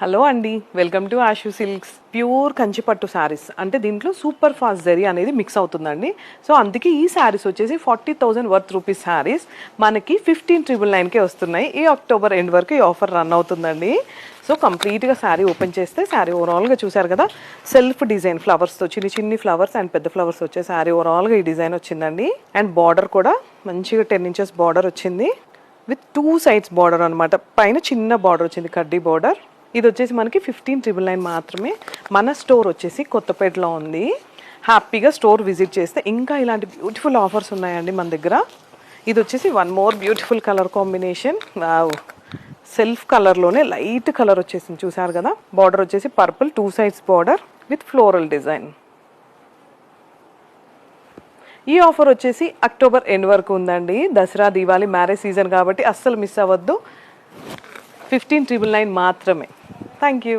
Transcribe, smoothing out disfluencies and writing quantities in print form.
Hello అండి, welcome to Ashu silks. Pure కంచిపట్టు శారీస్ అంటే దీంట్లో సూపర్ ఫాస్ట్ జరీ అనేది మిక్స్ అవుతుందండి. సో అందుకే ఈ శారీస్ వచ్చేసి 40,000 వర్త్ రూపీస్ శారీస్ మనకి 15,999కే వస్తున్నాయి. ఈ అక్టోబర్ ఎండ్ వరకు ఈ ఆఫర్ రన్ అవుతుందండి. సో కంప్లీట్గా శారీ ఓపెన్ చేస్తే శారీ ఓవరాల్గా చూసారు కదా, సెల్ఫ్ డిజైన్ ఫ్లవర్స్తో చిన్ని చిన్ని ఫ్లవర్స్ అండ్ పెద్ద ఫ్లవర్స్ వచ్చే శారీ ఓవరాల్గా ఈ డిజైన్ వచ్చిందండి. అండ్ బార్డర్ కూడా మంచిగా 10 inches బార్డర్ వచ్చింది విత్ 2 sides బార్డర్ అనమాట. పైన చిన్న బార్డర్ వచ్చింది, కడ్డీ బార్డర్. ఇది వచ్చేసి మనకి 15,999 మాత్రమే. మన స్టోర్ వచ్చేసి కొత్తపేటలో ఉంది. హ్యాపీగా స్టోర్ విజిట్ చేస్తే ఇంకా ఇలాంటి బ్యూటిఫుల్ ఆఫర్స్ ఉన్నాయండి మన దగ్గర. ఇది వచ్చేసి one more beautiful colour combination. Self కలర్లోనే లైట్ కలర్ వచ్చేసింది చూసారు కదా. బార్డర్ వచ్చేసి purple, 2 sides border with floral design. ఈ ఆఫర్ వచ్చేసి అక్టోబర్ ఎండ్ వరకు ఉందండి. దసరా, దీవాలి, మ్యారేజ్ సీజన్ కాబట్టి అస్సలు మిస్ అవ్వద్దు. 15,999 మాత్రమే. Thank you.